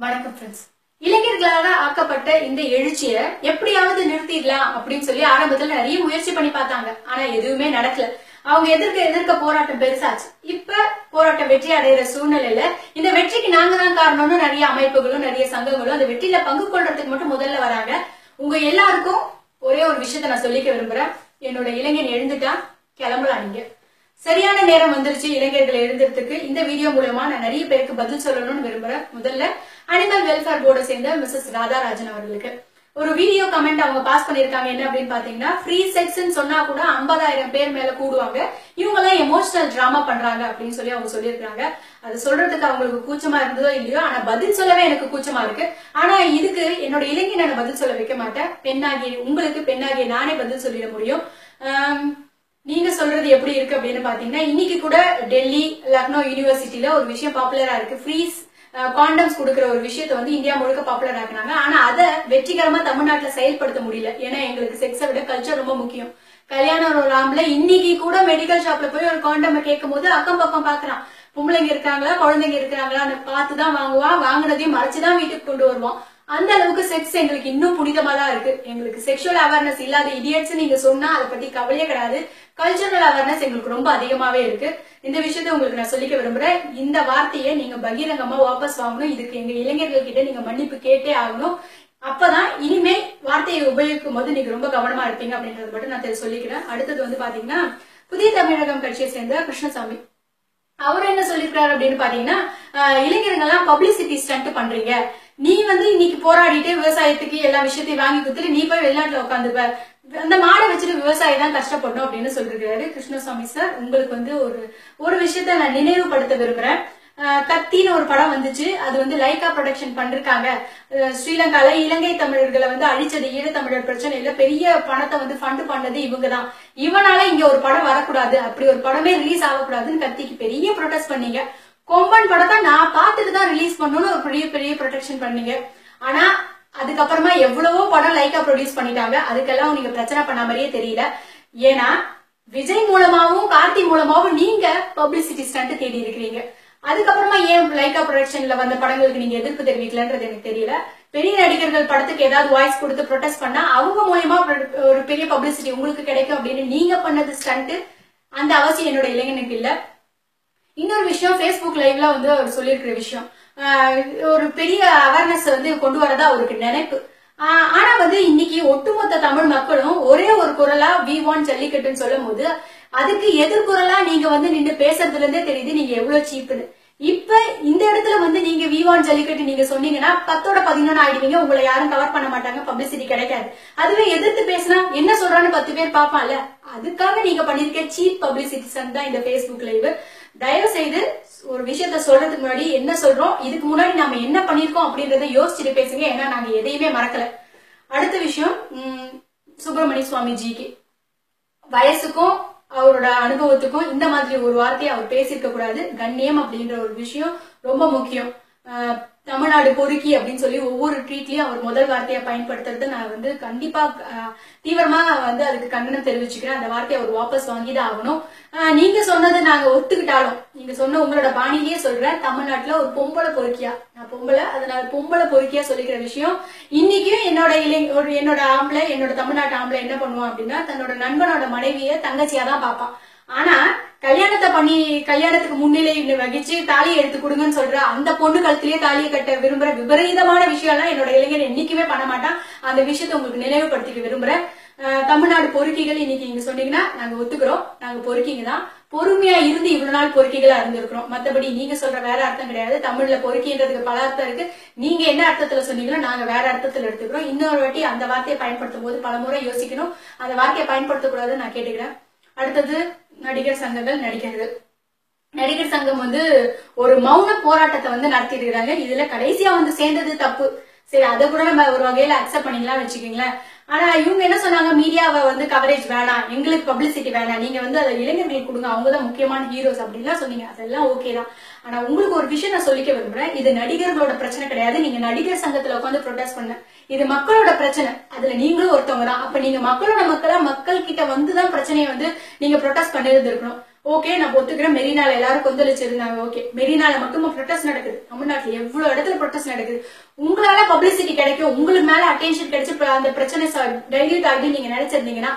வணக்கம் ஃப்ரெண்ட்ஸ். இளைஞர்களாக ஆக்கப்பட்ட இந்த எழுச்சியை எப்படியாவது நிறுத்திடலாம் அப்படின்னு சொல்லி ஆரம்பத்துல நிறைய முயற்சி பண்ணி பார்த்தாங்க. ஆனா எதுவுமே நடக்கல. அவங்க எதிர்க்க போராட்டம் பெருசாச்சு. இப்ப போராட்டம் வெற்றி அடைகிற சூழ்நிலையில இந்த வெற்றிக்கு நாங்க தான் காரணம்னு நிறைய அமைப்புகளும் நிறைய சங்கங்களும் அந்த வெற்றியில பங்கு கொள்றதுக்கு மட்டும் முதல்ல வராங்க. உங்க எல்லாருக்கும் ஒரே ஒரு விஷயத்த நான் சொல்லிக்க விரும்புறேன். என்னோட இளைஞன் எழுந்துட்டா கிளம்பலாம். நீங்க சரியான நேரம் வந்துருச்சு இளைஞர்கள் எழுதுறதுக்கு. இந்த வீடியோ மூலமா நான் நிறைய பேருக்கு பதில் சொல்லணும்னு விரும்புறேன். முதல்ல அனிமல் வெல்ஃபேர் போர்டை சேர்ந்த மிஸ்ஸஸ் ராதாராஜன் அவர்களுக்கு ஒரு வீடியோ கமெண்ட் அவங்க பாஸ் பண்ணிருக்காங்க. என்ன அப்படின்னு பாத்தீங்கன்னா, ஃப்ரீ செக்ஸ் சொன்னா கூட 50,000 பேர் மேல கூடுவாங்க, இவங்க எல்லாம் எமோஷனல் டிராமா பண்றாங்க அப்படின்னு சொல்லி அவங்க சொல்லியிருக்காங்க. அது சொல்றதுக்கு அவங்களுக்கு கூச்சமா இருந்ததோ இல்லையோ, ஆனா பதில் சொல்லவே எனக்கு கூச்சமா இருக்கு. ஆனா இதுக்கு என்னோட இளைஞனை நான் பதில் சொல்ல வைக்க மாட்டேன். உங்களுக்கு பெண்ணாகிய நானே பதில் சொல்லிட முடியும். நீங்க சொல்றது எப்படி இருக்கு அப்படின்னு பாத்தீங்கன்னா, இன்னைக்கு கூட டெல்லி லக்னோ யூனிவர்சிட்டியில ஒரு விஷயம் பாப்புலரா இருக்கு. ஃப்ரீ காண்டம்ஸ் கொடுக்கிற ஒரு விஷயத்த வந்து இந்தியா முழுக்க பாப்புலர் ஆக்குனாங்க. ஆனா அதை வெற்றிகரமா தமிழ்நாட்டுல செயல்படுத்த முடியல. ஏன்னா எங்களுக்கு செக்ஸை விட கல்ச்சர் ரொம்ப முக்கியம். கல்யாணம் ஒரு ஆம்பளை இன்னைக்கு கூட மெடிக்கல் ஷாப்ல போய் ஒரு காண்டம் கேட்கும் போது அக்கம் பக்கம் பாக்குறான், பொம்பளைங்க இருக்காங்களா குழந்தைங்க இருக்கிறாங்களான்னு பார்த்துதான் வாங்குவான். வாங்கினதையும் மறைச்சுதான் வீட்டுக்கு கொண்டு வருவான். அந்த அளவுக்கு செக்ஸ் எங்களுக்கு இன்னும் புனிதமா தான் இருக்கு. எங்களுக்கு செக்ஷுவல் அவேர்னஸ் இல்லாத இடியட்ஸ் நீங்க சொன்னா அதை பத்தி கவலையே கிடையாது. கல்ச்சரல் அவேர்னஸ் எங்களுக்கு ரொம்ப அதிகமாவே இருக்கு. இந்த விஷயத்த உங்களுக்கு நான் சொல்லிக்க விரும்புறேன். இந்த வார்த்தையை நீங்க பகிரங்கமா வாபஸ் வாங்கணும். இதுக்கு எங்க இளைஞர்கள் கிட்ட நீங்க மன்னிப்பு கேட்டே ஆகணும். அப்பதான் இனிமே வார்த்தையை உபயோகிக்கும் போது நீங்க ரொம்ப கவனமா இருப்பீங்க அப்படின்றது மட்டும் நான் சொல்லிக்கிறேன். அடுத்தது வந்து பாத்தீங்கன்னா, புதிய தமிழகம் கட்சியை சேர்ந்த கிருஷ்ணசாமி அவர் என்ன சொல்லிருக்காரு அப்படின்னு பாத்தீங்கன்னா, இளைஞர்கள் எல்லாம் பப்ளிசிட்டி ஸ்டண்ட் பண்றீங்க. நீ வந்து இன்னைக்கு போராடிட்டு விவசாயத்துக்கு எல்லா விஷயத்தையும் வாங்கி கொடுத்துட்டு நீ போய் வெளிநாட்டுல உட்காந்துப்ப, அந்த மாடை வச்சுட்டு விவசாயி தான் கஷ்டப்படணும் அப்படின்னு சொல்லிருக்காரு கிருஷ்ணசாமி சார். உங்களுக்கு வந்து ஒரு விஷயத்த நான் நினைவுபடுத்த விரும்புறேன். கத்தின்னு ஒரு படம் வந்துச்சு. அது வந்து லைகா ப்ரொடக்ஷன் பண்ணிருக்காங்க. ஸ்ரீலங்கால இலங்கை தமிழர்களை வந்து அழிச்சது ஈழத்தமிழர் பிரச்சனையில பெரிய பணத்தை வந்து ஃபண்ட் பண்ணது இவங்கதான். இவனால இங்க ஒரு படம் வரக்கூடாது, அப்படி ஒரு படமே ரிலீஸ் ஆகக்கூடாதுன்னு கத்திக்கு பெரிய ப்ரொடெஸ்ட் பண்ணீங்க. கொம்பன் படத்தை நான் பார்த்துட்டு தான் ரிலீஸ் பண்ணணும்னு ஒரு பெரிய ப்ரொடெக்ஷன் பண்ணீங்க. ஆனா அதுக்கப்புறமா எவ்வளவோ படம் லைக்கா ப்ரொடியூஸ் பண்ணிட்டாங்க. அதுக்கெல்லாம் நீங்க பிரச்சனை பண்ண மாதிரியே தெரியல. ஏன்னா விஜய் மூலமாவும் கார்த்தி மூலமாவும் நீங்க பப்ளிசிட்டி ஸ்டண்ட் தேடி இருக்கிறீங்க. அதுக்கப்புறமா ஏன் லைக்கா ப்ரொடக்ஷன்ல வந்த படங்களுக்கு நீங்க எதிர்ப்பு தெரிவிக்கலன்றது எனக்கு தெரியல. பெரிய நடிகர்கள் படத்துக்கு ஏதாவது வாய்ஸ் கொடுத்து ப்ரொடெஸ்ட் பண்ணா அவங்க மூலமா ஒரு பெரிய பப்ளிசிட்டி உங்களுக்கு கிடைக்கும் அப்படின்னு நீங்க பண்ணது ஸ்டண்ட். அந்த அவசியம் என்னோட இளைஞனுக்கு இல்ல. இன்னொரு விஷயம், பேஸ்புக் லைவ்ல வந்து அவர் சொல்லியிருக்கிற விஷயம், ஒரு பெரிய அவேர்னஸ் வந்து கொண்டு வரதா அவருக்கு நினைப்பு. ஆனா வந்து இன்னைக்கு ஒட்டுமொத்த தமிழ் மக்களும் ஒரே ஒரு குரலா வி வாண்ட் ஜல்லிக்கட்டுன்னு சொல்லும் போது அதுக்கு எதிர்குரலா நீங்க வந்து நின்று பேசுறதுல இருந்தே தெரியுது நீங்க எவ்வளவு சீப்புன்னு. இப்ப இந்த இடத்துல வந்து நீங்க வி வாண்ட் ஜல்லிக்கட்டு நீங்க சொன்னீங்கன்னா 10ஓட 11 ஆயிடுவீங்க. உங்களை யாரும் கவர் பண்ண மாட்டாங்க, பப்ளிசிட்டி கிடைக்காது. அதுவே எதிர்த்து பேசினா என்ன சொல்றான்னு 10 பேர் பாப்பான்ல. அதுக்காக நீங்க பண்ணிருக்க சீப் பப்ளிசிட்டி தான் இந்த பேஸ்புக் லைவ். தயவு செய்து ஒரு விஷயத்த சொல்றதுக்கு முன்னாடி என்ன சொல்றோம், இதுக்கு முன்னாடி நாம என்ன பண்ணிருக்கோம் அப்படின்றத யோசிச்சுட்டு பேசுங்க. ஏன்னா நாங்க எதையுமே மறக்கல. அடுத்த விஷயம், சுப்பிரமணிய சுவாமிஜிக்கு வயசுக்கும் அவரோட அனுபவத்துக்கும் இந்த மாதிரி ஒரு வார்த்தையை அவர் பேசியிருக்க கூடாது. கண்ணியம் அப்படின்ற ஒரு விஷயம் ரொம்ப முக்கியம். தமிழ்நாடு பொறுக்கி அப்படின்னு சொல்லி ஒவ்வொரு ட்வீட்லயும் அவர் முதல் வார்த்தையை பயன்படுத்துறது நான் வந்து கண்டிப்பா தீவிரமா வந்து அதுக்கு கண்டனம் தெரிவிச்சுக்கிறேன். அந்த வார்த்தையை அவர் வாபஸ் வாங்கிதான் ஆகணும். நீங்க சொன்னது நாங்க ஒத்துக்கிட்டாலும், நீங்க சொன்ன உங்களோட பாணியிலேயே சொல்றேன், தமிழ்நாட்டுல ஒரு பொம்பளை பொறுக்கியா, நான் பொம்பளை அதனால பொம்பளை பொறுக்கியா சொல்லிக்கிற விஷயம் இன்னைக்கும் என்னோட ஆம்பளை, என்னோட தமிழ்நாட்டு ஆம்பளை என்ன பண்ணுவான் அப்படின்னா, தன்னோட நண்பனோட மனைவிய தங்கச்சியா தான் பாப்பான். ஆனா கல்யாணத்துக்கு முன்னிலை வகிச்சு தாலியை எடுத்து கொடுங்கன்னு சொல்ற அந்த பொண்ணு கழுத்திலேயே தாலியை கட்ட விரும்புற விபரீதமான விஷயம் எல்லாம் என்னோட இளைஞர் என்னைக்குமே பண்ண மாட்டான். அந்த விஷயத்த உங்களுக்கு நினைவுபடுத்திக்க விரும்புறேன். தமிழ்நாடு பொறுக்கிகள் இன்னைக்கு நீங்க சொன்னீங்கன்னா நாங்க ஒத்துக்கிறோம், நாங்க பொறுக்கிங்க தான். பொறுமையா இருந்து இவ்வளவு நாள் பொறுக்கிகளா இருந்திருக்கிறோம். மத்தபடி நீங்க சொல்ற வேற அர்த்தம் கிடையாது. தமிழ்ல பொறுக்கின்றதுக்கு பல அர்த்தம் இருக்கு. நீங்க என்ன அர்த்தத்துல சொன்னீங்களோ நாங்க வேற அர்த்தத்துல எடுத்துக்கிறோம். இன்னொரு வாட்டி அந்த வார்த்தையை பயன்படுத்தும் போது பல முறை யோசிக்கணும். அந்த வார்த்தையை பயன்படுத்தக்கூடாதுன்னு நான் கேட்டுக்கிறேன். அடுத்தது நடிகர் சங்கங்கள், நடிகர் சங்கம் வந்து ஒரு மௌன போராட்டத்தை வந்து நடத்திட்டு இருக்காங்க. இதுல கடைசியா வந்து சேர்ந்தது தப்பு. சரி, அதை கூட நம்ம ஒரு வகையில அக்செப்ட் பண்ணிக்கலாம் வச்சுக்கீங்களேன். ஆனா இவங்க என்ன சொன்னாங்க, மீடியாவை வந்து கவரேஜ் வேணாம், எங்களுக்கு பப்ளிசிட்டி வேணாம், நீங்க வந்து அதை இளைஞர்களுக்கு கொடுங்க, அவங்கதான் முக்கியமான ஹீரோஸ் அப்படின்லாம் சொன்னீங்க. அதெல்லாம் ஓகே தான். ஆனா உங்களுக்கு ஒரு விஷயம் நான் சொல்லிக்க விரும்புறேன். இது நடிகர்களோட பிரச்சனை கிடையாது. நீங்க நடிகர் சங்கத்துல உட்காந்து ப்ரொடெஸ்ட் பண்ண, இது மக்களோட பிரச்சனை. அதுல நீங்களும் ஒருத்தவங்க தான். அப்ப நீங்க மக்களோட மக்கள் கிட்ட வந்துதான் பிரச்சனையை வந்து நீங்க ப்ரொடெஸ்ட் பண்ணிருந்திருக்கணும். ஓகே நான் ஒத்துக்கிறேன், மெரினால எல்லாரும் கொந்தளிச்சிருந்தாங்க. ஓகே, மெரினால மட்டும் ப்ரொடெஸ்ட் நடக்குது. தமிழ்நாட்டுல எவ்வளவு இடத்துல ப்ரொடெஸ்ட் நடக்குது. உங்களால பப்ளிசிட்டி கிடைக்கும், உங்களுக்கு மேல அட்டென்ஷன் கிடைச்சு அந்த பிரச்சனை டைல்யூட் ஆகுது நீங்க நினைச்சிருந்தீங்கன்னா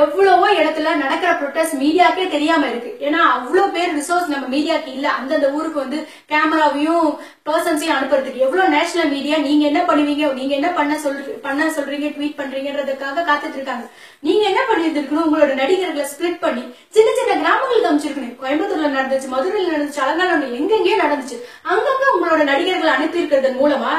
எவ்வளவோ இடத்துல நடக்கிற ப்ரொடெஸ்ட் மீடியாக்கே தெரியாம இருக்கு. ஏன்னா அவ்வளவு பேர் ரிசோர்ஸ் நம்ம மீடியாக்கு இல்ல. அந்தந்த ஊருக்கு வந்து கேமராவையும் பர்சன்ஸையும் அனுப்புறதுக்கு எவ்வளவு நேஷனல் மீடியா நீங்க என்ன பண்ணுவீங்க, நீங்க என்ன பண்ண சொல்றீங்க, ட்வீட் பண்றீங்கன்றதுக்காக காத்துட்டு இருக்காங்க. நீங்க என்ன பண்ணிருக்கணும், உங்களோட நடிகர்களை ஸ்பிளிட் பண்ணி சின்ன சின்ன கிராமங்களுக்கு அமைச்சிருக்கணும். கோயம்புத்தூர்ல நடந்துச்சு, மதுரையில நடந்துச்சு, அலங்காநல்லூர்ல எங்கெங்கே நடந்துச்சு. அங்கங்க உங்களோட நடிகர்களை அனுப்பி இருக்கிறது மூலமா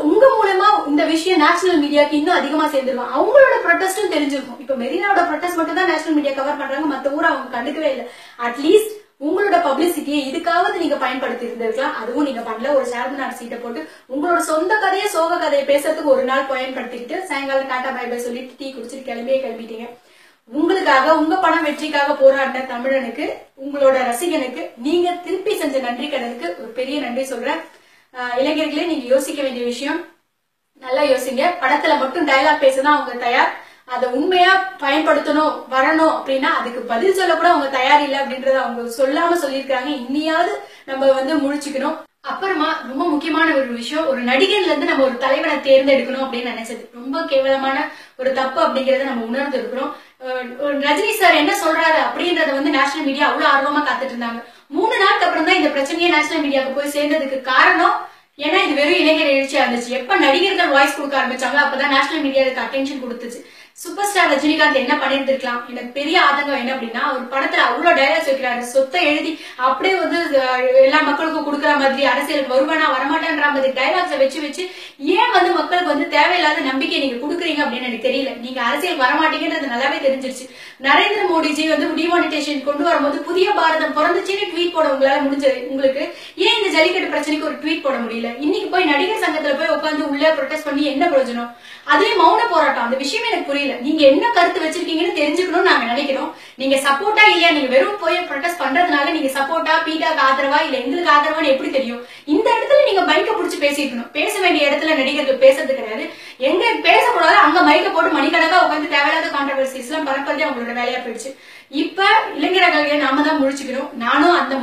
உங்க மூலமா இந்த விஷயம் நேஷனல் மீடியாக்கு இன்னும் அதிகமா சேர்ந்துருவாங்க. அவங்களோட ப்ரொடெஸ்டும் தெரிஞ்சிருக்கும். இப்ப மெரினாவோட ப்ரொடெஸ்ட் மட்டும் தான் நேஷனல் மீடியா கவர் பண்றாங்க, மத்த ஊரை அவங்க கண்டுக்கவே இல்லை. அட்லீஸ்ட் உங்களோட பப்ளிசிட்டியை இதுக்காவது நீங்க பயன்படுத்தி இருந்திருக்கலாம். அதுவும் நீங்க பண்ணல. ஒரு சேர்மனார் சீட்டை போட்டு உங்களோட சொந்த கதையை சோக கதையை பேசுறதுக்கு ஒரு நாள் பயன்படுத்திக்கிட்டு சாயங்காலம் டாட்டா பை பை சொல்லிட்டு டீ குடிச்சிட்டு கிளம்பிட்டீங்க. உங்களுக்காக உங்க பணம் வெற்றிக்காக போராடின தமிழனுக்கு, உங்களோட ரசிகனுக்கு நீங்க திருப்பி செஞ்ச நன்றி கடனுக்கு ஒரு பெரிய நன்றி சொல்றேன். இளைஞர்களே, நீங்க யோசிக்க வேண்டிய விஷயம் நல்லா யோசிங்க. படத்துல மட்டும் டயலாக் பேசதான் அவங்க தயார். அதை உண்மையா பயன்படுத்தணும் வரணும் அப்படின்னா அதுக்கு பதில் சொல்ல கூட அவங்க தயார் இல்லை அப்படின்றத அவங்க சொல்லாம சொல்லியிருக்காங்க. இன்னியாவது நம்ம வந்து முழிச்சுக்கணும். அப்புறமா ரொம்ப முக்கியமான ஒரு விஷயம், ஒரு நடிகர்ல இருந்து நம்ம ஒரு தலைவனை தேர்ந்தெடுக்கணும் அப்படின்னு நினைச்சது ரொம்ப கேவலமான ஒரு தப்பு அப்படிங்கறத நம்ம உணர்ந்து இருக்கிறோம். ரஜினி சார் என்ன சொல்றாரு அப்படின்றத வந்து நேஷனல் மீடியா அவ்வளவு ஆர்வமா காத்துட்டு இருந்தாங்க. 3 நாளுக்கு அப்புறம் தான் இந்த பிரச்சனையே நேஷனல் மீடியாவுக்கு போய் சேர்ந்ததுக்கு காரணம் ஏன்னா இது வெறும் இளைஞர் எழுச்சியா இருந்துச்சு. எப்ப நடிகர்கள் வாய்ஸ் கொடுக்க ஆரம்பிச்சாங்களோ அப்பதான் நேஷனல் மீடியாவுக்கு அட்டென்ஷன் கொடுத்துச்சு. சூப்பர் ஸ்டார் ரஜினிகாந்த் என்ன பண்ணிருந்திருக்கலாம். எனக்கு பெரிய ஆதங்கம் என்ன அப்படின்னா, ஒரு படத்துல அவ்வளவு டைலாக்ஸ் வைக்கிறாரு, சொத்தை எழுதி அப்படியே வந்து எல்லா மக்களுக்கும் கொடுக்குற மாதிரி, அரசியலுக்கு வருவானா வரமாட்டான்ற மாதிரி டைலாக்ஸை வச்சு ஏன் வந்து மக்களுக்கு வந்து தேவையில்லாத நம்பிக்கை நீங்க கொடுக்குறீங்க அப்படின்னு எனக்கு தெரியல. நீங்க அரசியல் வரமாட்டீங்கன்றது நல்லாவே தெரிஞ்சிருச்சு. நரேந்திர மோடிஜி வந்து டிமானிட்டேஷன் கொண்டு வரும்போது புதிய பாரதம் பிறந்துச்சுன்னு ட்வீட் போட உங்களால முடிஞ்சது. உங்களுக்கு ஏன் இந்த ஜல்லிக்கட்டு பிரச்சனைக்கு ஒரு ட்வீட் போட முடியல? இன்னைக்கு போய் நடிகர் சங்கத்துல போய் உட்காந்து உள்ள ப்ரொடெஸ்ட் பண்ணி என்ன பிரயோஜனம்? அதே மௌன போராட்டம், அந்த விஷயம் எனக்கு புரியல. நீங்க என்ன கருத்து வச்சிருக்கீங்கன்னு தெரிஞ்சுக்கணும்னு நாங்க நினைக்கிறோம். நீங்க சப்போர்ட்டா இல்லையா, நீங்க வெறும் போய் ப்ரொடெஸ்ட் பண்றதுனால நீங்க சப்போர்ட்டா பீட்டாக்கு ஆதரவா இல்ல எங்களுக்கு ஆதரவான்னு எப்படி தெரியும்? இந்த இடத்துல நீங்க மைக்க புடிச்சு பேசிக்கணும். பேச வேண்டிய இடத்துல நடிகர்கள் பேசுறது கிடையாது. எங்க பேசக்கூடாது அங்க மைக்க போட்டு மணிக்கணக்கா உட்காந்து தேவையில்லாத கான்ட்ரவர்சிஸ் எல்லாம் பரப்புறதே அவங்களோட வேலையா போயிடுச்சு. இப்ப இளைஞர்களுக்கு நாம தான் முழிச்சுக்கணும். நானும் அந்த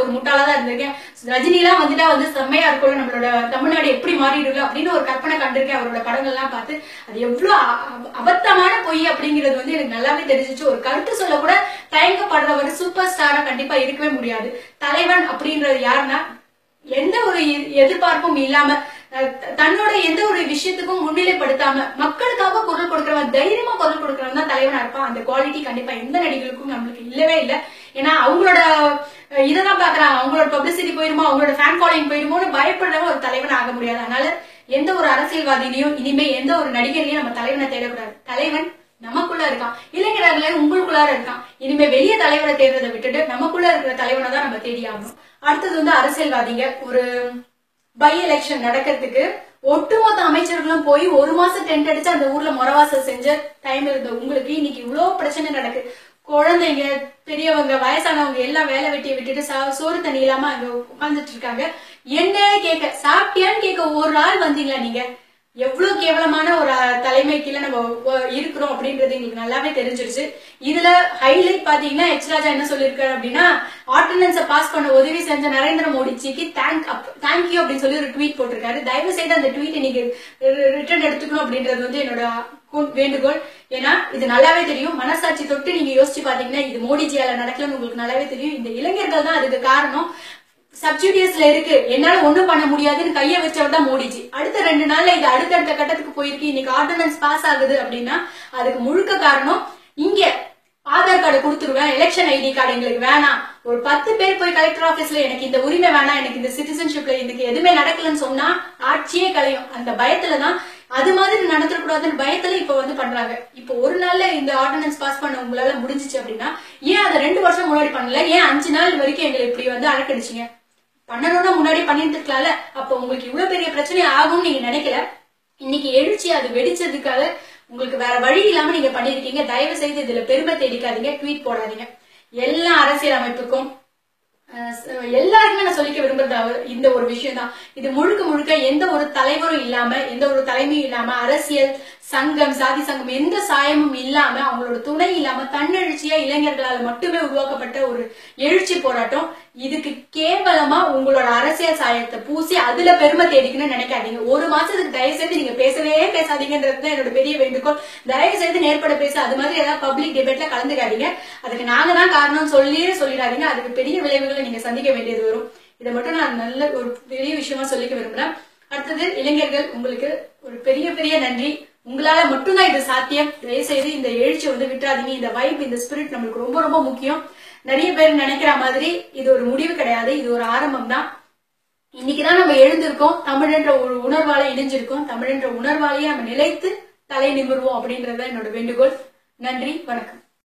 ஒரு முட்டாளா தான் இருந்திருக்கேன். ரஜினி எல்லாம் வந்துட்டா வந்து செம்மையா இருக்கும், நம்மளோட தமிழ்நாடு எப்படி மாறிடுது அப்படின்னு ஒரு கற்பனை கண்டிருக்கேன் அவரோட படங்கள் எல்லாம் பார்த்து. அது எவ்வளவு அபத்தமான பொய் அப்படிங்கிறது வந்து எனக்கு நல்லாவே தெரிஞ்சிச்சு. ஒரு கருத்து சொல்ல கூட தயங்கப்படுறவர் சூப்பர் ஸ்டாரா கண்டிப்பா இருக்கவே முடியாது. தலைவன் அப்படின்றது யாருன்னா எந்த ஒரு எதிர்பார்ப்பும் இல்லாம தன்னோட எந்த ஒரு விஷயத்துக்கும் முன்னிலைப்படுத்தாம மக்களுக்காக குரல் கொடுக்கிறவன், தைரியமா குரல் கொடுக்கிறவன் தான் தலைவனா இருப்பான். அந்த குவாலிட்டி கண்டிப்பா எந்த நடிகர்களுக்கும் நம்மளுக்கு இல்லவே இல்லை. ஏன்னா அவங்களோட இதெல்லாம் பாக்குறாங்க, அவங்களோட பப்ளிசிட்டி போயிருமோ, அவங்களோட ஃபேன் ஃபாலோயிங் போயிருமோன்னு பயப்படுறவங்க ஒரு தலைவன் ஆக முடியாது. அதனால எந்த ஒரு அரசியல்வாதியிலையும் இனிமே எந்த ஒரு நடிகரையும் நம்ம தலைவனை தேடக்கூடாது. தலைவன் நமக்குள்ள இருக்கான், இளைஞர்களே உங்களுக்குள்ளார இருக்கான். இனிமே வெளியே தலைவரை தேடுறதை விட்டுட்டு நமக்குள்ள இருக்கிற தலைவனை தான் நம்ம தேடி ஆகணும். அடுத்தது வந்து அரசியல்வாதிங்க ஒரு பை எலெக்ஷன் நடக்கிறதுக்கு ஒட்டுமொத்த அமைச்சர்களும் போய் 1 மாசம் டென்ட் அடிச்சு அந்த ஊர்ல முறவாசல் செஞ்ச டைம் இருந்த உங்களுக்கு இன்னைக்கு இவ்வளவு பிரச்சனை நடக்கு. குழந்தைங்க, பெரியவங்க, வயசானவங்க எல்லாம் வேலை வெட்டியை விட்டுட்டு சோறு தண்ணி இல்லாம அங்க உட்கார்ந்துட்டு இருக்காங்க. என்னன்னு கேட்க, சாப்பிட்டியான்னு கேட்க ஒரு நாள் வந்தீங்களா? நீங்க எவ்வளவு கேவலமான ஒரு தலைமை கீழே நம்ம இருக்கிறோம் அப்படின்றது எங்களுக்கு நல்லாவே தெரிஞ்சிருச்சு. இதுல ஹைலைட் பாத்தீங்கன்னா எச் ராஜா என்ன சொல்லியிருக்காரு அப்படின்னா, ஆர்டினன்ஸை பாஸ் பண்ண உதவி செஞ்ச நரேந்திர மோடிஜிக்கு தேங்க்யூ அப்படின்னு சொல்லி ஒரு ட்வீட் போட்டிருக்காரு. தயவு செய்து அந்த ட்வீட்டை நீங்க ரிட்டர்ன் எடுத்துக்கணும் அப்படின்றது வந்து என்னோட வேண்டுகோள். ஏன்னா இது நல்லாவே தெரியும், மனசாட்சி தொட்டு நீங்க யோசிச்சு பாத்தீங்கன்னா இது மோடிஜியால நடக்கலன்னு உங்களுக்கு நல்லாவே தெரியும். இந்த இளைஞர்கள் தான் அதுக்கு காரணம். சப்ஜூடியஸ்ல இருக்கு, என்னால ஒண்ணும் பண்ண முடியாதுன்னு கைய வச்சவர் தான் மோடிஜி. அடுத்த 2 நாள்ல இது அடுத்தடுத்த கட்டத்துக்கு போயிருக்கு. இன்னைக்கு ஆர்டினன்ஸ் பாஸ் ஆகுது அப்படின்னா அதுக்கு முழுக்க காரணம் இங்க ஆதார் கார்டு கொடுத்துருவேன், எலெக்ஷன் ஐடி கார்டு எங்களுக்கு வேணாம், ஒரு 10 பேர் போய் கலெக்டர் ஆபீஸ்ல எனக்கு இந்த உரிமை வேணாம், எனக்கு இந்த சிட்டிசன்ஷிப்ல எனக்கு எதுவுமே நடக்கலன்னு சொன்னா ஆட்சியே கலையும். அந்த பயத்துலதான் அது மாதிரி நடந்துடக்கூடாதுன்னு பயத்துல இப்ப வந்து பண்றாங்க. இப்ப ஒரு நாள்ல இந்த ஆர்டினன்ஸ் பாஸ் பண்ண உங்களால முடிஞ்சிச்சு அப்படின்னா ஏன் அதை 2 வருஷம் முன்னாடி பண்ணல? ஏன் 5 நாள் வரைக்கும் எங்களை இப்படி வந்து அலக்கடிச்சிங்க? பண்ணணும்னா முன்னாடி பண்ணிட்டு இருக்கலாம்ல. அப்ப உங்களுக்கு இவ்வளவு பெரிய பிரச்சனை ஆகும்னு நீங்க நினைக்கல. இன்னைக்கு எழுச்சி அது வெடிச்சதுக்காக உங்களுக்கு வேற வழி இல்லாம நீங்க பண்ணிருக்கீங்க. தயவு செய்து இதுல பெருமை தேடிக்காதீங்க, ட்வீட் போடாதீங்க. எல்லா அரசியல் அமைப்புக்கும் எல்லாருக்குமே நான் சொல்லிக்க விரும்புறது இந்த ஒரு விஷயம் தான். இது முழுக்க முழுக்க எந்த ஒரு தலைவரும் இல்லாம, எந்த ஒரு தலைமையும் இல்லாம அரசியல் சங்கம், சாதி சங்கம் எந்த சாயமும் இல்லாம, அவங்களோட துணை இல்லாம தன்னெழுச்சியா இளைஞர்களால் மட்டுமே உருவாக்கப்பட்ட ஒரு எழுச்சி போராட்டம். இதுக்கு கேவலமா உங்களோட அரசியல் சாயத்தை பூசி அதுல பெருமை தேடிக்கணும்னு நினைக்காதீங்க. ஒரு மாசத்துக்கு தயவு செய்து நீங்க பேசவே பேசாதீங்கன்றதுதான் என்னோட பெரிய வேண்டுகோள். தயவு செய்து நேர்பட பேச, அது மாதிரி ஏதாவது பப்ளிக் டிபேட்ல கலந்துக்காதீங்க. அதுக்கு நாங்க தான் காரணம் சொல்லிடாதீங்க. அதுக்கு பெரிய விளைவுகளை நீங்க சந்திக்க வேண்டியது வரும். இதை மட்டும் நான் நல்ல ஒரு பெரிய விஷயமா சொல்லிக்க விரும்புறேன். அடுத்தது, இளைஞர்கள், உங்களுக்கு ஒரு பெரிய பெரிய நன்றி. உங்களால மட்டும்தான் இது சாத்தியம். தயவுசெய்து இந்த எழுச்சியை விட்டுறாதீங்க. இந்த வைப், இந்த ஸ்பிரிட் நம்மளுக்கு ரொம்ப ரொம்ப முக்கியம். நிறைய பேர் நினைக்கிற மாதிரி இது ஒரு முடிவு கிடையாது, இது ஒரு ஆரம்பம் தான். இன்னைக்குதான் நம்ம எழுந்திருக்கோம், தமிழ்ன்ற ஒரு உணர்வால இணைஞ்சிருக்கோம். தமிழ்ன்ற உணர்வாலேயே நம்ம நிலைத்து தலை நிமிர்வோம் அப்படின்றத என்னோட வேண்டுகோள். நன்றி, வணக்கம்.